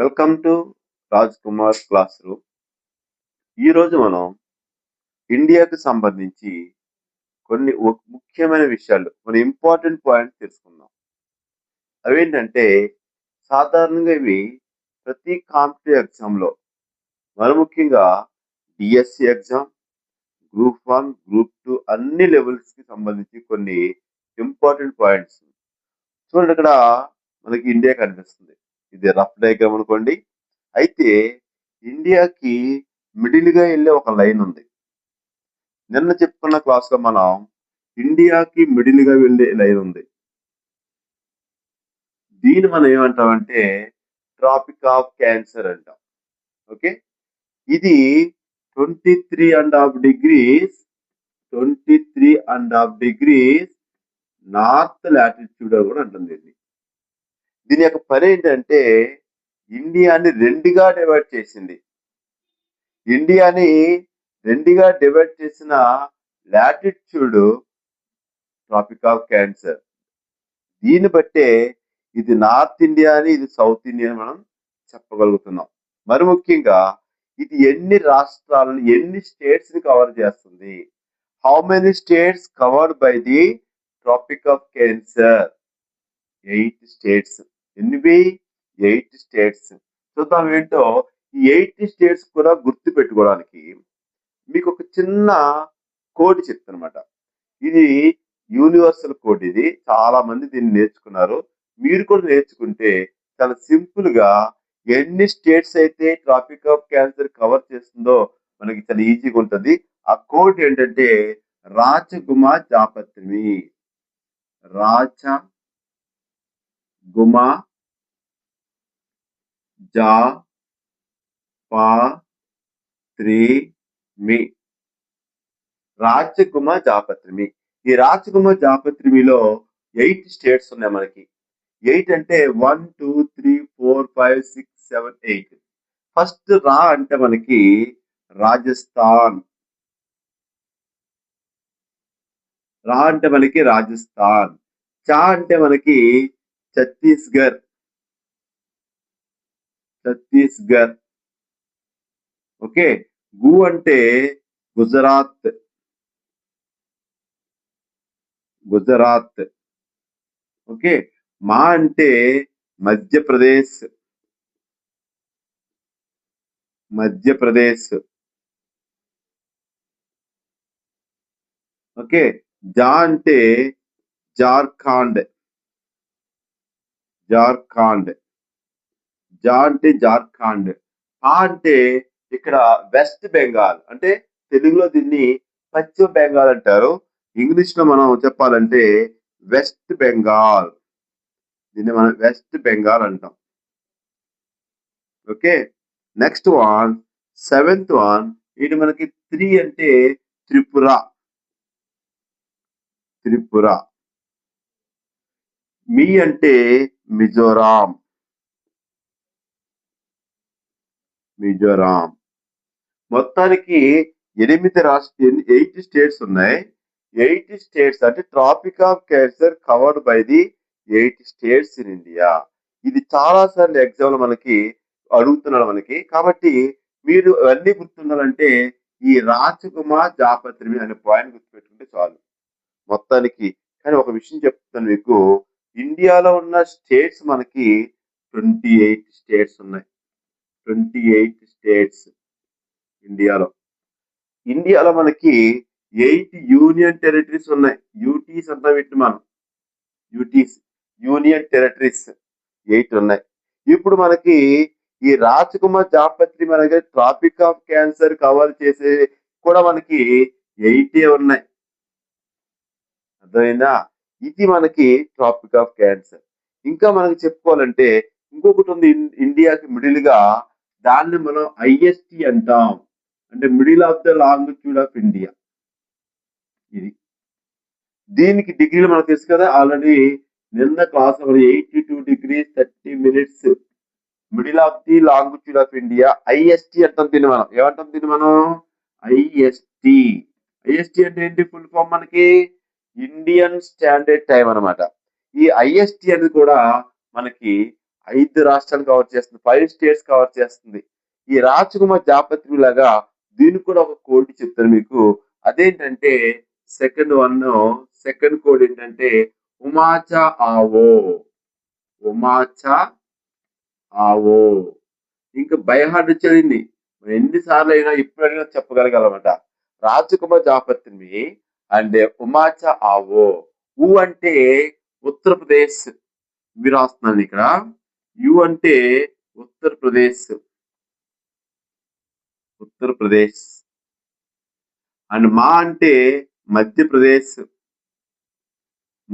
Welcome to Raj Kumar class room. ఈరోజు మనం ఇండియాకి సంబంధించి కొన్ని ముఖ్యమైన విషయాలు, కొన్ని ఇంపార్టెంట్ పాయింట్స్ తెలుసుకుందాం. అవేంటంటే సాధారణంగా ఇవి ప్రతి కాంపిటేటివ్ ఎగ్జామ్లో, మరి ముఖ్యంగా డిఎస్సి ఎగ్జామ్, గ్రూప్ 1, గ్రూప్ 2 అన్ని లెవెల్స్కి సంబంధించి కొన్ని ఇంపార్టెంట్ పాయింట్స్. చూడండి, ఇక్కడ మనకి ఇండియా కనిపిస్తుంది. ఇది రఫ్ డయాగ్రామ్ అనుకోండి. అయితే ఇండియాకి మిడిల్గా వెళ్ళే ఒక లైన్ ఉంది. నిన్న చెప్పుకున్న క్లాస్లో మనం ఇండియాకి మిడిల్గా వెళ్ళే లైన్ ఉంది. దీన్ని మనం ఏమంటామంటే ట్రాపిక్ ఆఫ్ క్యాన్సర్ అంటాం. ఓకే, ఇది 23.5 degrees నార్త్ లాటిట్యూడ్ కూడా అంటుంది. దీని యొక్క పని ఏంటంటే ఇండియాని రెండుగా డివైడ్ చేసింది. ఇండియాని రెండుగా డివైడ్ చేసిన లాటిట్యూడ్ ట్రాపిక్ ఆఫ్ క్యాన్సర్. దీన్ని బట్టే ఇది నార్త్ ఇండియా అని, ఇది సౌత్ ఇండియా అని మనం చెప్పగలుగుతున్నాం. మరి ముఖ్యంగా ఇది ఎన్ని రాష్ట్రాలను, ఎన్ని స్టేట్స్ ని కవర్ చేస్తుంది? How many states covered by the Tropic of Cancer? 8 states. ఎన్ని? 8 స్టేట్స్. చూద్దాం ఏంటో. ఈ 8 స్టేట్స్ కూడా గుర్తు పెట్టుకోవడానికి మీకు ఒక చిన్న కోడ్ చెప్తానమాట. ఇది యూనివర్సల్ కోడ్. ఇది చాలా మంది దీన్ని నేర్చుకున్నారు. మీరు కూడా నేర్చుకుంటే చాలా సింపుల్ గా ఎన్ని స్టేట్స్ అయితే ట్రాపిక్ ఆఫ్ క్యాన్సర్ కవర్ చేస్తుందో మనకి చాలా ఈజీగా ఉంటుంది. ఆ కోడ్ ఏంటంటే రాచగుమా జాపత్రి. రాచగుమా జాపత్రి. రాచగుమా జాపత్రి. ఈ రాచగుమా జాపత్రిలో 8 స్టేట్స్ ఉన్నాయి మనకి. 8 అంటే 1, 2, 3, 4, 5, 6, 7, 8. ఫస్ట్ రా అంటే మనకి రాజస్థాన్. రా అంటే మనకి రాజస్థాన్. చా అంటే మనకి ఛత్తీస్గఢ్. ఓకే. గు అంటే గుజరాత్. ఓకే. మా అంటే మధ్యప్రదేశ్. ఓకే. జా అంటే జార్ఖండ్. జా అంటే జార్ఖండ్. పా అంటే ఇక్కడ వెస్ట్ బెంగాల్. అంటే తెలుగులో దీన్ని పశ్చిమ బెంగాల్ అంటారు. ఇంగ్లీష్ లో మనం చెప్పాలంటే వెస్ట్ బెంగాల్. దీన్ని మనం వెస్ట్ బెంగాల్ అంటాం. Okay. Next one, 7th one. ఇది మనకి 3 అంటే త్రిపుర. మీ అంటే మిజోరాం. మొత్తానికి 8 స్టేట్స్ ఉన్నాయి. 8 స్టేట్స్ అంటే Tropic of Cancer covered by the 8 states in India. ఇది చాలా సార్లు ఎగ్జామ్ లో మనకి అడుగుతున్నాడు మనకి. కాబట్టి మీరు అన్ని గుర్తుండాలంటే ఈ రాచగుమా జాపత్రి అనే పాయింట్ గుర్తుపెట్టుకుంటే చాలు మొత్తానికి. కానీ ఒక విషయం చెప్తాను మీకు. ఇండియాలో ఉన్న స్టేట్స్ మనకి 28 స్టేట్స్ ఉన్నాయి. 28 స్టేట్స్ ఇండియాలో మనకి 8 యూనియన్ టెరిటరీస్ ఉన్నాయి. యూటీస్ అంటాం వీటిని మనం. యూనియన్ టెరిటరీస్ 8 ఉన్నాయి. ఇప్పుడు మనకి ఈ రాచగుమా జాపత్రి మనకి ట్రాపిక్ ఆఫ్ క్యాన్సర్ కవర్ చేసే కూడా మనకి 8 ఉన్నాయి. అర్థమైందా? ఇది మనకి ట్రాపిక్ ఆఫ్ క్యాన్సర్. ఇంకా మనకి చెప్పుకోవాలంటే ఇంకొకటి ఉంది ఇండియాకి మిడిల్ గా. దాన్ని మనం ఐఎస్టి అంటాం. అంటే middle of the longitude of India. ఇది దీనికి డిగ్రీలు మనకు తెలుసు కదా. ఆల్రెడీ నిన్న class 82 degrees 30 minutes middle of the longitude of India. IST అంటాం దీన్ని మనం. ఏమంటాం దీన్ని మనం? ఐఎస్టి అంటే ఏంటి? ఫుల్ ఫామ్ మనకి ఇండియన్ స్టాండర్డ్ టైం అనమాట. ఈ ఐఎస్టి అనేది కూడా మనకి 5 రాష్ట్రాలు కవర్ చేస్తుంది, 5 స్టేట్స్ కవర్ చేస్తుంది. ఈ రాజకుమార్ జాపత్రి లాగా దీనికి కూడా ఒక కోడ్ చెప్తాను మీకు. అదేంటంటే సెకండ్ కోడ్ ఏంటంటే ఉమాచా ఆవో, ఉమాచా ఆవో. ఇంకా బైహార్ట్ చదివింది ఎన్నిసార్లు అయినా ఎప్పుడైనా చెప్పగలగాలన్నమాట. రాజకుమార్ జాపత్రిని అండ్ ఉమాచా ఆవో. ఊ అంటే ఉత్తరప్రదేశ్, ఇవి రాస్తున్నాను ఇక్కడ. యు అంటే ఉత్తరప్రదేశ్, ఉత్తరప్రదేశ్. అండ్ మా అంటే మధ్యప్రదేశ్,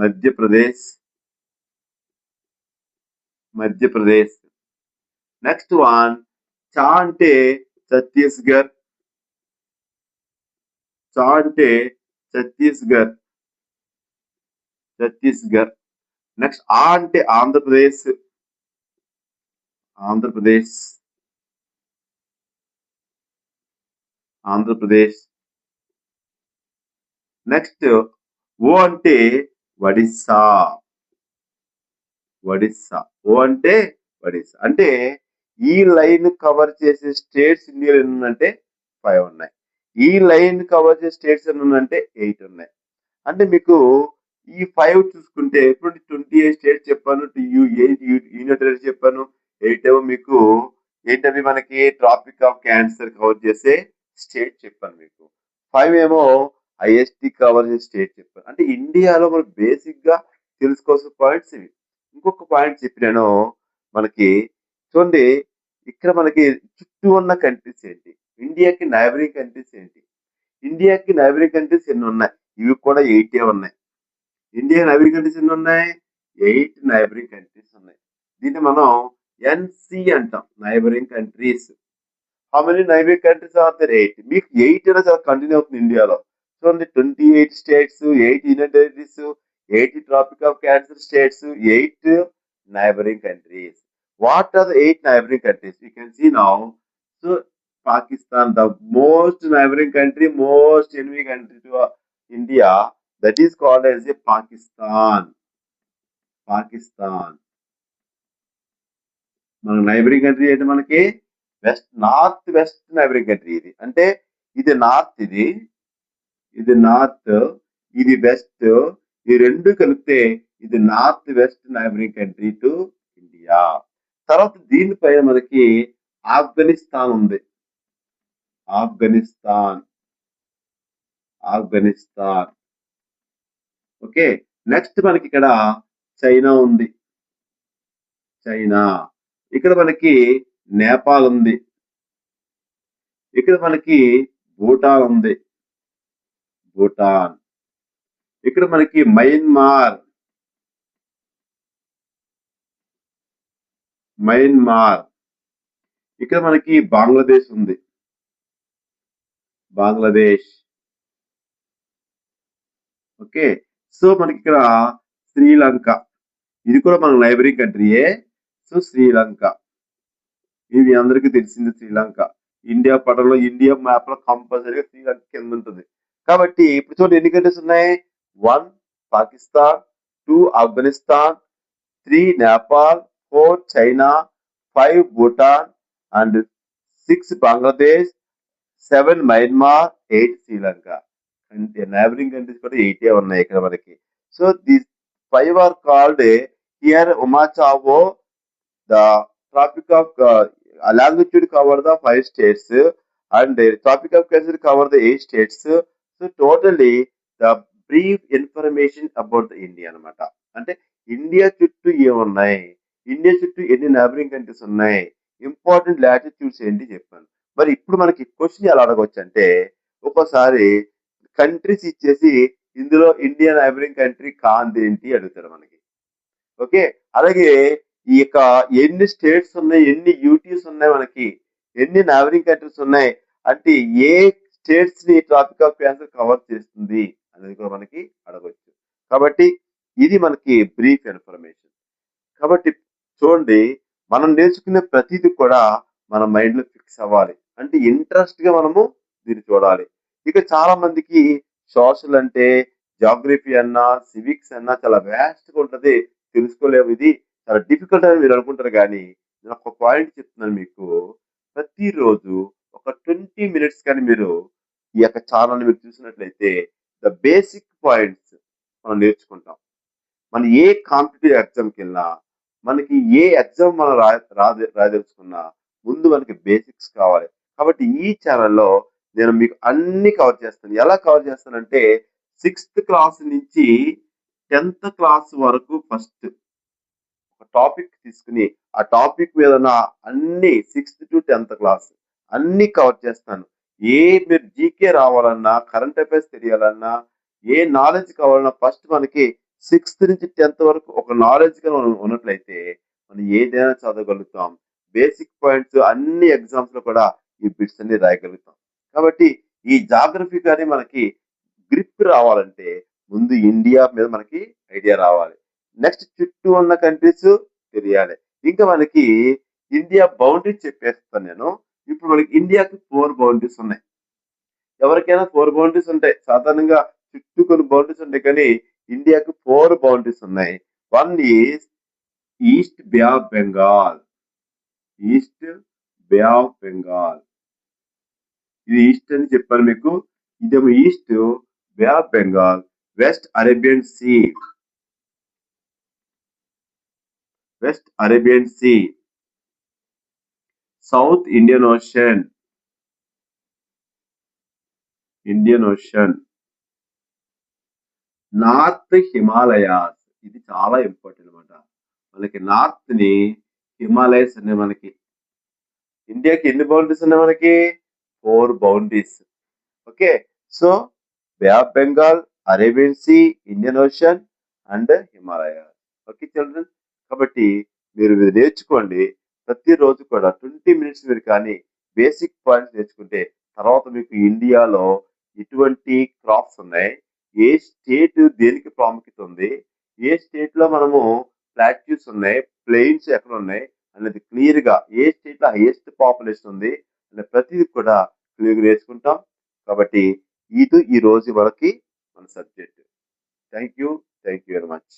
మధ్యప్రదేశ్, మధ్యప్రదేశ్. నెక్స్ట్ వన్ చా అంటే ఛత్తీస్గఢ్, చా అంటే ఛత్తీస్గఢ్, ఛత్తీస్గఢ్. నెక్స్ట్ ఆ అంటే ఆంధ్రప్రదేశ్, ఆంధ్రప్రదేశ్, ఆంధ్రప్రదేశ్. నెక్స్ట్ ఓ అంటే ఒడిస్సా, ఒడిస్సా. ఓ అంటే ఒడిస్సా. అంటే ఈ లైన్ కవర్ చేసే స్టేట్స్ ఇండియాలో ఎన్ని ఉన్నాయంటే 5 ఉన్నాయి. ఈ లైన్ కవర్ చేసే స్టేట్స్ ఎన్ని ఉన్నాయంటే 8 ఉన్నాయి. అంటే మీకు ఈ 5 చూసుకుంటే ఇప్పుడు 28 స్టేట్స్ చెప్పాను, 8 యూనియన్ టెరిటరీ చెప్పాను, 8 ఏమో మీకు ఏంటవి మనకి ట్రాపిక్ ఆఫ్ క్యాన్సర్ కవర్ చేసే స్టేట్ చెప్పాను మీకు. 5 ఏమో ఐఎస్టి కవర్ చేసే స్టేట్ చెప్పాను. అంటే ఇండియాలో మనకు బేసిక్ గా తెలుసుకోవాల్సిన పాయింట్స్ ఇవి. ఇంకొక పాయింట్ చెప్పినాను మనకి చూడండి, ఇక్కడ మనకి చుట్టూ ఉన్న కంట్రీస్ ఏంటి, ఇండియాకి నైబరింగ్ కంట్రీస్ ఏంటి, ఇండియాకి నైబరింగ్ కంట్రీస్ ఎన్ని ఉన్నాయి, ఇవి కూడా 8 ఉన్నాయి. ఇండియా నైబరింగ్ కంట్రీస్ ఎన్ని ఉన్నాయి, 8 నైబరింగ్ కంట్రీస్ ఉన్నాయి. దీన్ని మనం ఎన్సి అంటాం, neighbouring countries. How many neighbouring countries are there? 8. మీకు 8 అనేది చాలా కంటిన్యూ అవుతుంది ఇండియాలో. చూడండి 28 states, 8 union territories, 8 Tropic of Cancer states, 8 neighboring countries. What are the 8 neighboring countries? You can see now. So Pakistan, the most neighboring country, most enemy country to India, that is called as a Pakistan. Pakistan. మన neighbouring country ఏంటి మనకి north west neighbouring country. ఇది అంటే ఇది north, ఇది north, ఇది west. ఈ రెండు కలిపితే ఇది north west neighbouring country to India. తర్వాత దీనిపైన మనకి ఆఫ్ఘనిస్తాన్ ఉంది, ఆఫ్ఘనిస్తాన్, ఆఫ్ఘనిస్తాన్. ఓకే. నెక్స్ట్ మనకి ఇక్కడ చైనా ఉంది, చైనా. ఇక్కడ మనకి నేపాల్ ఉంది, ఇక్కడ మనకి భూటాన్ ఉంది, భూటాన్. ఇక్కడ మనకి మయన్మార్, మయన్మార్. ఇక్కడ మనకి బంగ్లాదేశ్ ఉంది, బంగ్లాదేశ్. ఓకే. సో మనకి ఇక్కడ శ్రీలంక, ఇది కూడా మన నైబరింగ్ కంట్రీయే. సో శ్రీలంక, ఇది అందరికీ తెలిసింది. శ్రీలంక ఇండియా పటంలో, ఇండియా మ్యాప్ లో కంపల్సరీగా శ్రీలంక కింద ఉంటుంది. కాబట్టి ఇప్పుడు చూడండి ఎన్ని కంట్రీస్ ఉన్నాయి. 1 Pakistan, 2 Afghanistan, 3 Nepal, 4 China, 5 Bhutan and 6 Bangladesh, 7 Myanmar, 8 Sri Lanka. అంటే నైబరింగ్ కంట్రీస్ కూడా 8 ఉన్నాయి ఇక్కడ మనకి. So these 5 are called here Umachavo. The tropic of longitude cover the 5 states and the tropic of cancer cover the 8 states. So totally the brief information about the India అన్నమాట. అంటే India చుట్టూ ఏమున్నాయి, India చుట్టూ ఎన్ని neighbouring countries ఉన్నాయి, important latitudes ఏంటి చెప్పాను. మరి ఇప్పుడు మనకి క్వశ్చన్ ఎలా అడగవచ్చు అంటే, ఒక్కోసారి కంట్రీస్ ఇచ్చేసి ఇందులో ఇండియా నైబరింగ్ కంట్రీ కాంది ఏంటి అడుగుతారు మనకి. ఓకే. అలాగే ఈ యొక్క ఎన్ని స్టేట్స్ ఉన్నాయి, ఎన్ని యూటీస్ ఉన్నాయి, మనకి ఎన్ని నైబరింగ్ కంట్రీస్ ఉన్నాయి, అంటే ఏ స్టేట్స్ ని ట్రాపిక్ ఆఫ్ క్యాన్సర్ కవర్ చేస్తుంది అనేది కూడా మనకి అడగవచ్చు. కాబట్టి ఇది మనకి బ్రీఫ్ ఇన్ఫర్మేషన్. కాబట్టి చూడండి, మనం నేర్చుకునే ప్రతిదీ కూడా మన మైండ్ లో ఫిక్స్ అవ్వాలి. అంటే ఇంట్రెస్ట్ గా మనము దీన్ని చూడాలి. ఇక చాలా మందికి సోషల్ అంటే, జాగ్రఫీ అన్నా, సివిక్స్ అన్నా చాలా వ్యాస్ట్ గా ఉంటది, తెలుసుకోలేము, ఇది చాలా డిఫికల్ట్ అని మీరు అనుకుంటారు కానీ నేను ఒక పాయింట్ చెప్తున్నాను మీకు. ప్రతిరోజు ఒక 20 మినిట్స్ కానీ మీరు ఈ యొక్క ఛానల్ మీరు చూసినట్లయితే ద బేసిక్ పాయింట్స్ మనం నేర్చుకుంటాం. మనం ఏ కాంపిటేటివ్ ఎగ్జామ్కి వెళ్ళినా మనకి ఏ ఎగ్జామ్ మనం రాదలుచుకున్నా ముందు మనకి బేసిక్స్ కావాలి. కాబట్టి ఈ ఛానల్లో నేను మీకు అన్ని కవర్ చేస్తాను. ఎలా కవర్ చేస్తానంటే 6th క్లాస్ నుంచి 10th క్లాస్ వరకు ఫస్ట్ ఒక టాపిక్ తీసుకుని ఆ టాపిక్ మీద ఉన్న అన్ని 6th to 10th క్లాస్ అన్ని కవర్ చేస్తాను. మీరు జీకే రావాలన్నా, కరెంట్ అఫైర్స్ తెలియాలన్నా, ఏ నాలెడ్జ్ కావాలన్నా ఫస్ట్ మనకి 6th నుంచి 10th వరకు ఒక నాలెడ్జ్ ఉన్నట్లయితే మనం ఏదైనా చదవగలుగుతాం. బేసిక్ పాయింట్స్ అన్ని ఎగ్జామ్స్ లో కూడా ఈ బిట్స్ అన్ని రాయగలుగుతాం. కాబట్టి ఈ జాగ్రఫీ కానీ మనకి గ్రిప్ రావాలంటే ముందు ఇండియా మీద మనకి ఐడియా రావాలి. నెక్స్ట్ చుట్టూ ఉన్న కంట్రీస్ తెలియాలి. ఇంకా మనకి ఇండియా బౌండరీస్ చెప్పేస్తాను నేను. ఇప్పుడు మనకి ఇండియాకి 4 బౌండరీస్ ఉన్నాయి. ఎవరికైనా 4 బౌండరీస్ ఉంటాయి. సాధారణంగా చుట్టూ కొన్ని బౌండరీస్ ఉంటాయి కానీ ఇండియాకి 4 బౌండరీస్ ఉన్నాయి. One is east Bay of Bengal. East Bay of Bengal ఇది ఈస్ట్ అని చెప్పాను మీకు. ఇదేమో east Bay of Bengal, west Arabian Sea, west Arabian Sea, south Indian Ocean, Indian Ocean, north Himalayas. ఇది చాలా ఇంపార్టెంట్ అనమాట. మనకి నార్త్ ని హిమాలయస్ ఉన్నాయి. మనకి ఇండియాకి ఎన్ని బౌండరీస్ ఉన్నాయి? మనకి 4 boundaries. Okay, so Bay of Bengal, Arabian Sea, Indian Ocean and Himalayas. Okay children, కాబట్టి మీరు ఇది నేర్చుకోండి. ప్రతిరోజు కూడా 20 మినిట్స్ మీరు కానీ బేసిక్ పాయింట్స్ నేర్చుకుంటే తర్వాత మీకు ఇండియాలో ఎటువంటి క్రాప్స్ ఉన్నాయి, ఏ స్టేట్ దేనికి ప్రాముఖ్యత ఉంది, ఏ స్టేట్ లో మనము ప్లాట్యూస్ ఉన్నాయి, ప్లెయిన్స్ ఎక్కడ ఉన్నాయి అనేది క్లియర్ గా, ఏ స్టేట్ లో హైయెస్ట్ పాపులేషన్ ఉంది అనే ప్రతిదీ కూడా క్లియర్ నేర్చుకుంటాం. కాబట్టి ఇది ఈ రోజు వరకు మన subject. Thank you very much.